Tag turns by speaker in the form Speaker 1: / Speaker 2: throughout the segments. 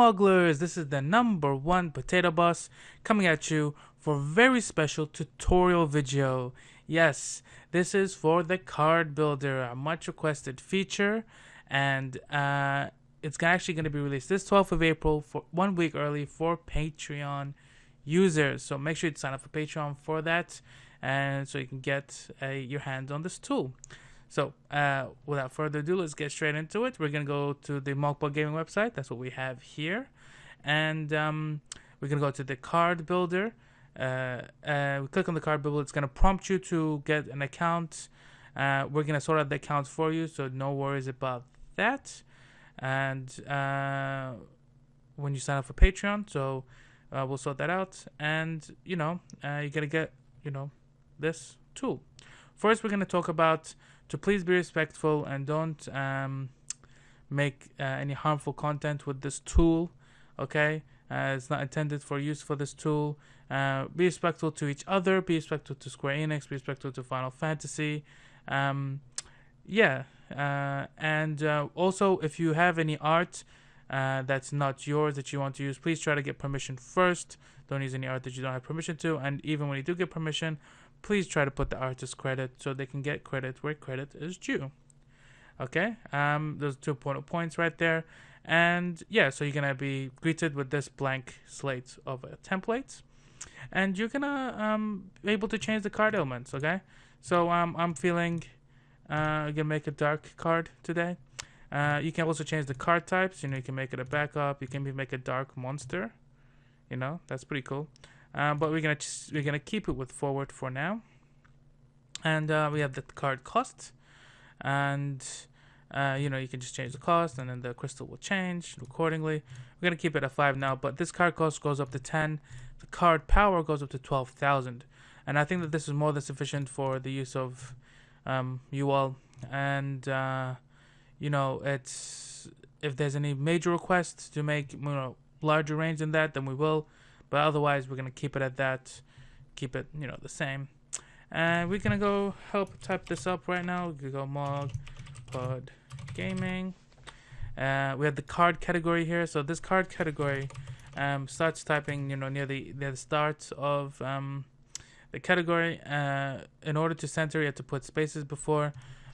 Speaker 1: Smugglers, this is the #1 potato boss coming at you for a very special tutorial video. Yes, this is for the card builder, a much requested feature, and it's actually going to be released this 12th of April, for 1 week early for Patreon users. So make sure you sign up for Patreon for that, and so you can get your hands on this tool. So, without further ado, let's get straight into it. We're going to go to the MogPod gaming website. That's what we have here. And we're going to go to the card builder. We click on the card builder. It's going to prompt you to get an account. We're going to sort out the accounts for you, so no worries about that. And when you sign up for Patreon, so we'll sort that out. And, you're going to get, this tool. First, we're going to talk about to please be respectful and don't make any harmful content with this tool. Okay, it's not intended for use for this tool. Be respectful to each other. Be respectful to Square Enix. Be respectful to Final Fantasy. And also, if you have any art that's not yours that you want to use, please try to get permission first. Don't use any art that you don't have permission to. And even when you do get permission, please try to put the artist credit so they can get credit where credit is due. Okay, those 2 points right there. And yeah, so you're gonna be greeted with this blank slate of templates, and you're gonna be able to change the card elements. Okay, so I'm feeling gonna make a dark card today. You can also change the card types. You can make it a backup. You can make a dark monster. That's pretty cool. But we're gonna keep it with forward for now, and we have the card cost, and you can just change the cost, and then the crystal will change accordingly. We're gonna keep it at 5 now, but this card cost goes up to 10. The card power goes up to 12,000, and I think that this is more than sufficient for the use of you all. And it's if there's any major requests to make larger range than that, then we will. But otherwise, we're going to keep it at that. Keep it, the same. And we're going to go help type this up right now. We can go MogPod Gaming. We have the card category here. So this card category starts typing, near the start of the category. In order to center, you have to put spaces before.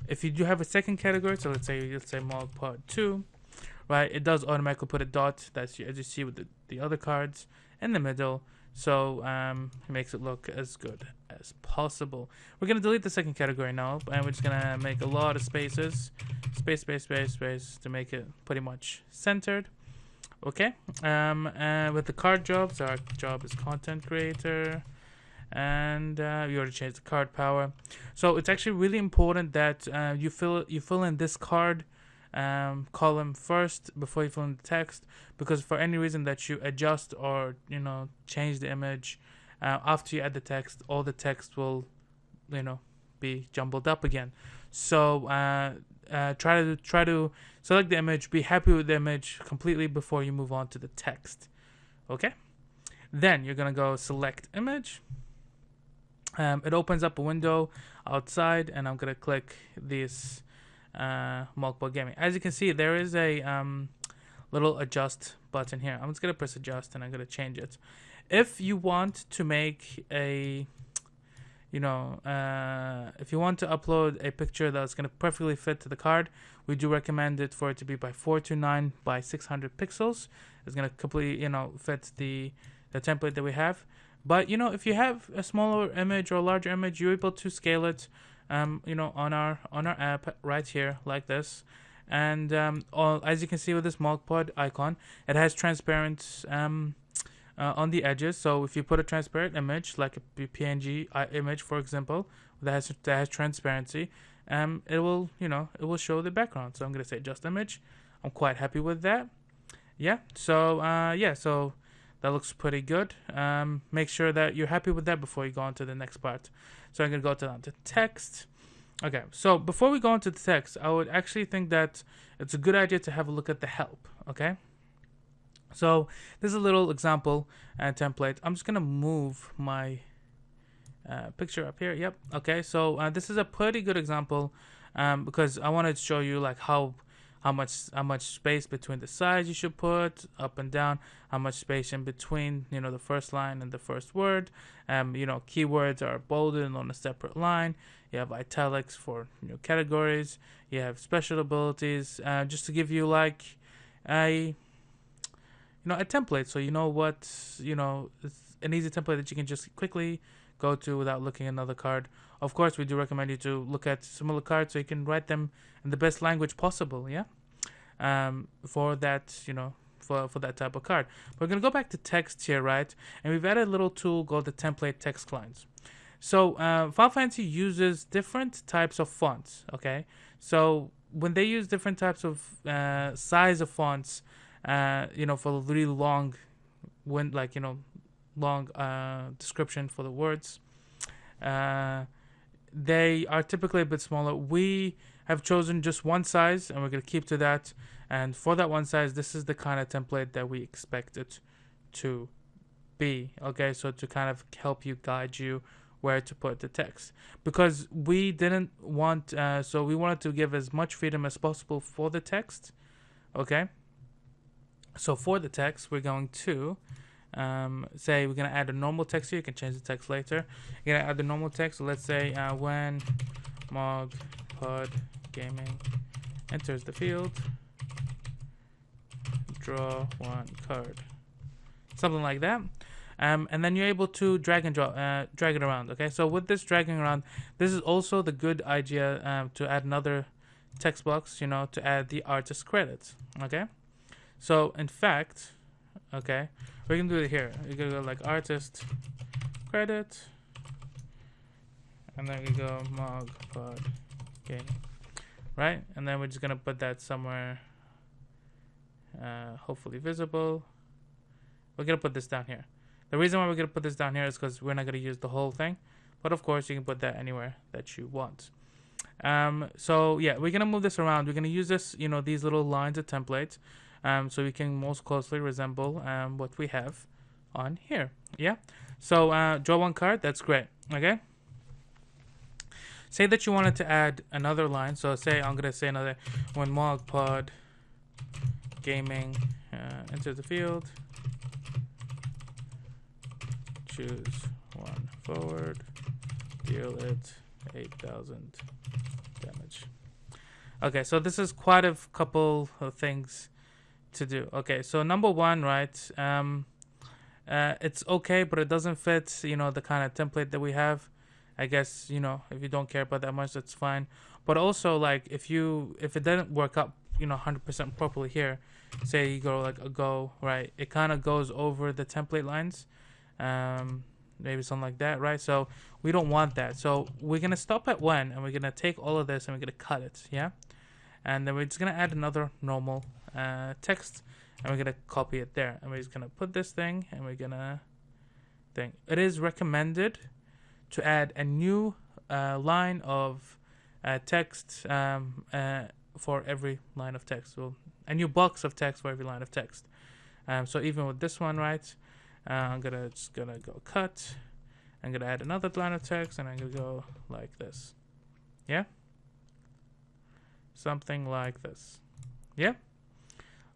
Speaker 1: If you do have a second category, so let's say MogPod 2, right? It does automatically put a dot. That's as you see with the other cards in the middle, so it makes it look as good as possible. We're gonna delete the second category now, and we're just gonna make a lot of space to make it pretty much centered. Okay. And with the card jobs, our job is content creator, and we already changed the card power. So it's actually really important that you fill in this card column first before you fill in the text, because for any reason that you adjust or change the image after you add the text, all the text will be jumbled up again. So try to select the image, be happy with the image completely before you move on to the text. Okay, then you're gonna go select image. It opens up a window outside, and I'm gonna click this MogPod Gaming. As you can see, there is a little adjust button here. I'm just gonna press adjust, and I'm gonna change it. If you want to make a if you want to upload a picture that's gonna perfectly fit to the card, we do recommend it for it to be by 429 by 600 pixels. It's gonna completely fit the template that we have. But if you have a smaller image or a larger image, you're able to scale it on our app right here like this. And as you can see with this MogPod icon, it has transparent on the edges. So if you put a transparent image like a PNG image, for example, that has transparency, it will show the background. So I'm gonna say adjust image. I'm quite happy with that. Yeah. So so that looks pretty good. Make sure that you're happy with that before you go on to the next part. So I'm going to go down to text. Okay, so before we go into the text, I would actually think that it's a good idea to have a look at the help, okay? So this is a little example template. I'm just going to move my picture up here. Yep, okay, so this is a pretty good example because I wanted to show you like how how much space between the sides you should put up and down, how much space in between, the first line and the first word. Keywords are bolded on a separate line. You have italics for categories. You have special abilities, just to give you like a a template, so it's an easy template that you can just quickly go to without looking at another card. Of course, we do recommend you to look at similar cards so you can write them in the best language possible. Yeah, for that for that type of card. We're gonna go back to text here, right? And we've added a little tool called the template text clients. So Final Fantasy uses different types of fonts. Okay, so when they use different types of size of fonts, for really long, long description for the words, they are typically a bit smaller. We have chosen just one size, and we're going to keep to that. And for that one size, this is the kind of template that we expect it to be. Okay, so to kind of help you, guide you where to put the text, because we didn't want, so we wanted to give as much freedom as possible for the text. Okay, so for the text, we're going to say we're going to add a normal text here. You can change the text later. You're going to add the normal text. So let's say when MogPod Gaming enters the field, draw one card. Something like that. And then you're able to drag it around. Okay, so with this dragging around, this is also the good idea to add another text box, to add the artist credits. Okay, so in fact, okay, we can do it here. We're gonna go like artist credit, and then we go MogPod Gaming, right? And then we're just gonna put that somewhere, hopefully visible. We're gonna put this down here. The reason why we're going to put this down here is because we're not going to use the whole thing. But of course, you can put that anywhere that you want. So yeah, we're going to move this around. We're going to use this, these little lines of templates, so we can most closely resemble what we have on here. Yeah. So draw one card. That's great. Okay. Say that you wanted to add another line. So say I'm going to say another, when MogPod Gaming enters the field, choose one forward, deal it 8,000 damage. Okay, so this is quite a couple of things to do. Okay, so number one, right? It's okay, but it doesn't fit, the kind of template that we have. I guess, if you don't care about that much, that's fine. But also, like, if it didn't work out, 100% properly here, say you go like a go, right? It kind of goes over the template lines. Maybe something like that, right? So we don't want that. So we're gonna stop at one, and we're gonna take all of this and we're gonna cut it, yeah. And then we're just gonna add another normal text, and we're gonna copy it there, and we're just gonna put this thing, and we're gonna thing. It is recommended to add a new line of text for every line of text. So a new box of text for every line of text. So even with this one, right? I'm just gonna go cut. I'm gonna add another line of text, and I'm gonna go like this. Yeah, something like this. Yeah,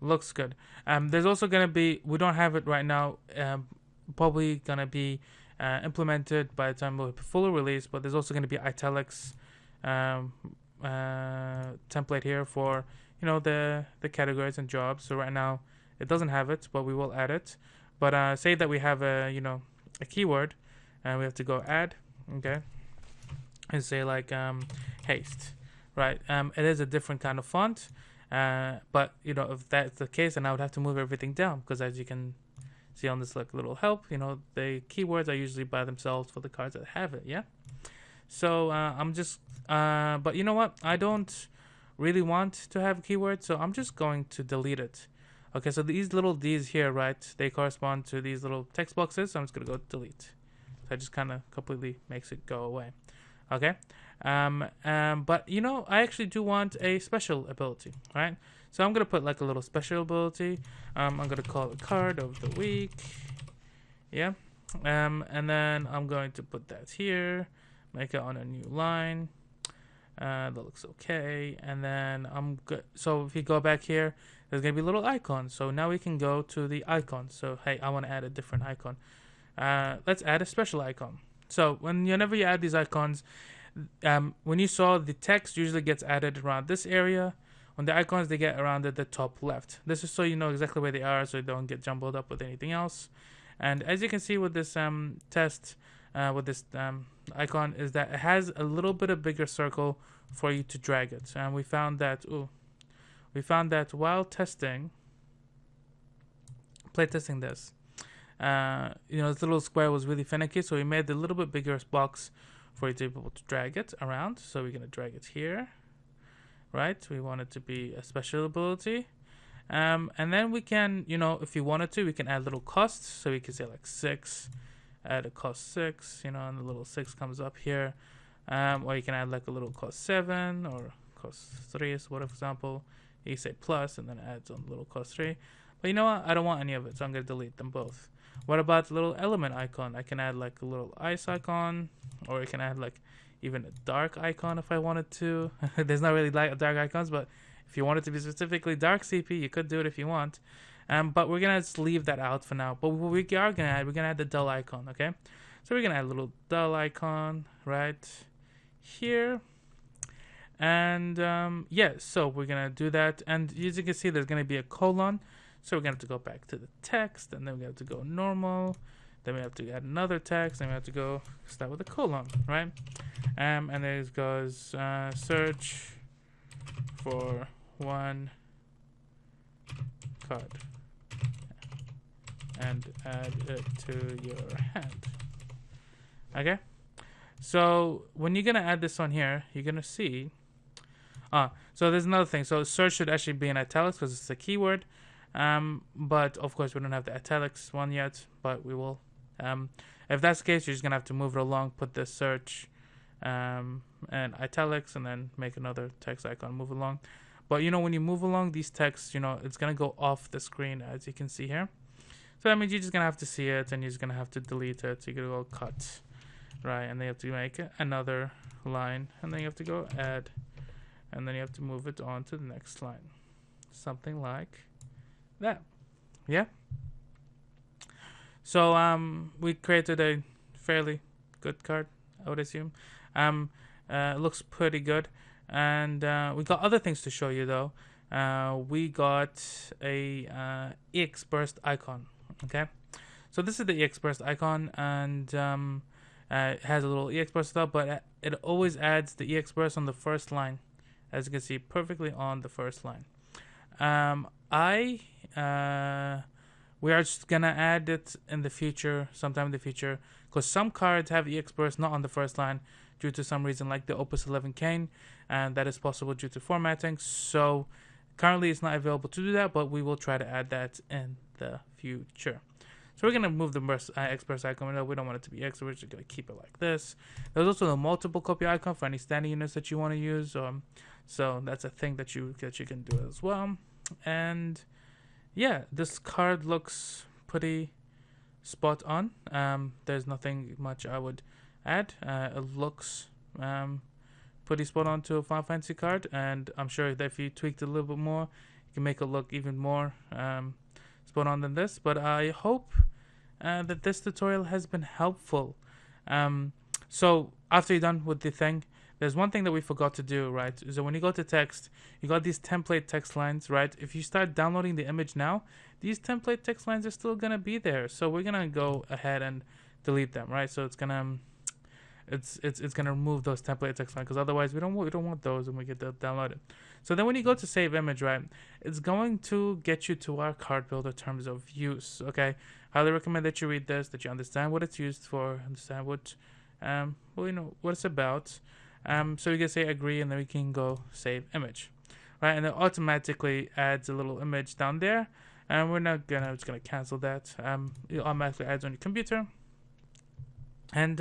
Speaker 1: looks good. There's also gonna be, we don't have it right now. Probably gonna be implemented by the time we're fully released. But there's also gonna be italics template here for the categories and jobs. So right now it doesn't have it, but we will add it. But say that we have a keyword, and we have to go add, okay, and say like haste, right? It is a different kind of font, but if that's the case, then I would have to move everything down, because as you can see on this like little help, the keywords are usually by themselves for the cards that have it, yeah. So I'm just, but you know what? I don't really want to have a keyword, so I'm just going to delete it. Okay, so these little D's here, right, they correspond to these little text boxes, so I'm just going to go delete. So that just kind of completely makes it go away. Okay, but I actually do want a special ability, right? So I'm going to put like a little special ability. I'm going to call it card of the week. Yeah, and then I'm going to put that here, make it on a new line. That looks okay. And then I'm good. So if you go back here, there's gonna be a little icon. So now we can go to the icon. So hey, I want to add a different icon. Let's add a special icon. So whenever you add these icons, when you saw the text usually gets added around this area. On the icons, they get around at the top left. This is so you know exactly where they are, so you don't get jumbled up with anything else. And as you can see with this test, with this icon, is that it has a little bit of bigger circle for you to drag it. And we found that while testing, playtesting this, this little square was really finicky, so we made a little bit bigger box for you to be able to drag it around. So we're gonna drag it here, right? We want it to be a special ability. And then we can, if you wanted to, we can add little costs. So we can say like 6, add a cost 6, and the little 6 comes up here. Or you can add like a little cost 7 or cost 3, so for example. You say plus and then adds on little cost 3. But you know what? I don't want any of it, so I'm going to delete them both. What about the little element icon? I can add like a little ice icon, or I can add like even a dark icon if I wanted to. There's not really like dark icons, but if you want it to be specifically dark CP, you could do it if you want. But we're gonna just leave that out for now. But what we are gonna add, we're gonna add the dull icon, okay? So we're gonna add a little dull icon right here. And so we're gonna do that. And as you can see, there's gonna be a colon. So we're gonna have to go back to the text, and then we have to go normal. Then we have to add another text, and we have to go start with a colon, right? And then it goes search for one card and add it to your hand. Okay, so when you're gonna add this on here, you're gonna see so there's another thing. So search should actually be in italics because it's a keyword, but of course we don't have the italics one yet, but we will. If that's the case, you're just gonna have to move it along, put the search and italics, and then make another text icon, move along. But when you move along these texts, it's gonna go off the screen, as you can see here. So that means you're just gonna have to see it, and you're just gonna have to delete it. So you're gonna go cut, right, and then you have to make another line, and then you have to go add, and then you have to move it on to the next line, something like that. Yeah. So we created a fairly good card, I would assume. It looks pretty good. And we got other things to show you though. We got a EX burst icon. Okay, so this is the EX burst icon, and it has a little EX burst stuff, but it always adds the EX burst on the first line, as you can see, perfectly on the first line. We are just gonna add it in the future, sometime in the future, because some cards have EX burst not on the first line due to some reason, like the Opus 11 Cane, and that is possible due to formatting. So currently it's not available to do that, but we will try to add that in the future. So we're gonna move the EX burst icon. We don't want it to be X, so we're just gonna keep it like this. There's also the multiple copy icon for any standing units that you want to use. So that's a thing that you can do as well. And yeah, this card looks pretty spot on. There's nothing much I would add. It looks pretty spot on to a Final Fantasy card, and I'm sure that if you tweaked it a little bit more, you can make it look even more spot on than this. But I hope that this tutorial has been helpful. So after you're done with the thing, there's one thing that we forgot to do, right? So when you go to text, you got these template text lines, right? If you start downloading the image now, these template text lines are still gonna be there. So we're gonna go ahead and delete them, right? So it's gonna remove those template text lines, because otherwise we don't want those when we get to download it. So then when you go to save image, right, it's going to get you to our card builder terms of use. Okay, highly recommend that you read this, that you understand what it's used for, understand what what it's about. So we can say agree, and then we can go save image, right? And it automatically adds a little image down there, and we're not just gonna cancel that. It automatically adds on your computer, and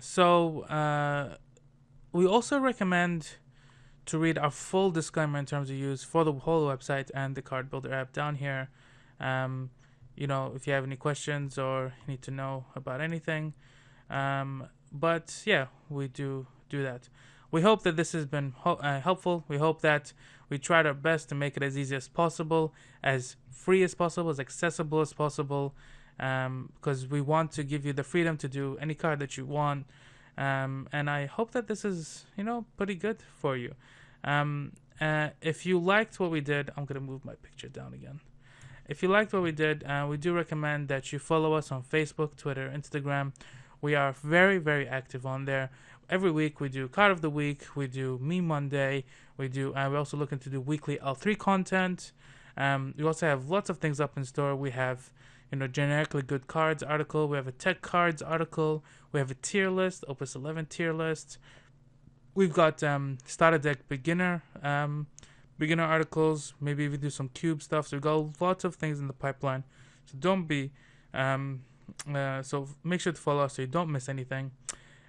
Speaker 1: so we also recommend to read our full disclaimer in terms of use for the whole website and the card builder app down here. If you have any questions or need to know about anything. But yeah, we do that. we hope that this has been helpful. We hope that we tried our best to make it as easy as possible, as free as possible, as accessible as possible, because we want to give you the freedom to do any card that you want. And I hope that this is, pretty good for you. If you liked what we did, I'm going to move my picture down again. If you liked what we did, we do recommend that you follow us on Facebook, Twitter, Instagram. We are very, very active on there. Every week we do Card of the Week, we do Meme Monday, we're also looking to do weekly L3 content. We also have lots of things up in store. We have, generically good cards article. We have a tech cards article. We have a tier list, Opus 11 tier list. We've got starter deck beginner articles. Maybe we do some cube stuff. So we've got lots of things in the pipeline. So don't be so make sure to follow us so you don't miss anything.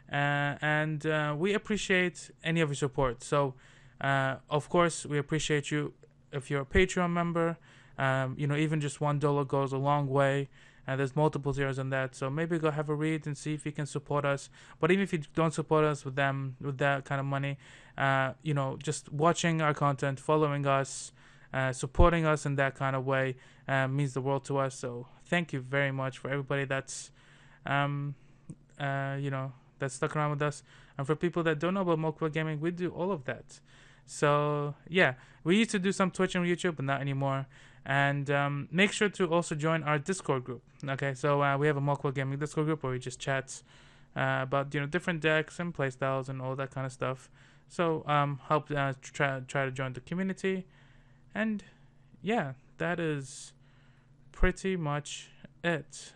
Speaker 1: And we appreciate any of your support. So of course we appreciate you if you're a Patreon member. Even just $1 goes a long way. There's multiple zeros in that, so maybe go have a read and see if you can support us. But even if you don't support us with that kind of money, just watching our content, following us, supporting us in that kind of way means the world to us. So thank you very much for everybody that's that's stuck around with us, and for people that don't know about MogPod Gaming, we do all of that. So yeah, we used to do some Twitch and YouTube, but not anymore. And make sure to also join our Discord group. Okay, so we have a MogPod Gaming Discord group where we just chat about different decks and playstyles and all that kind of stuff. So help try to join the community. And yeah, that is pretty much it.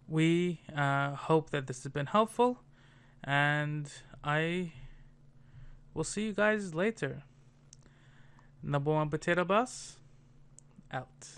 Speaker 1: We hope that this has been helpful, and I will see you guys later. Number one potato bus out.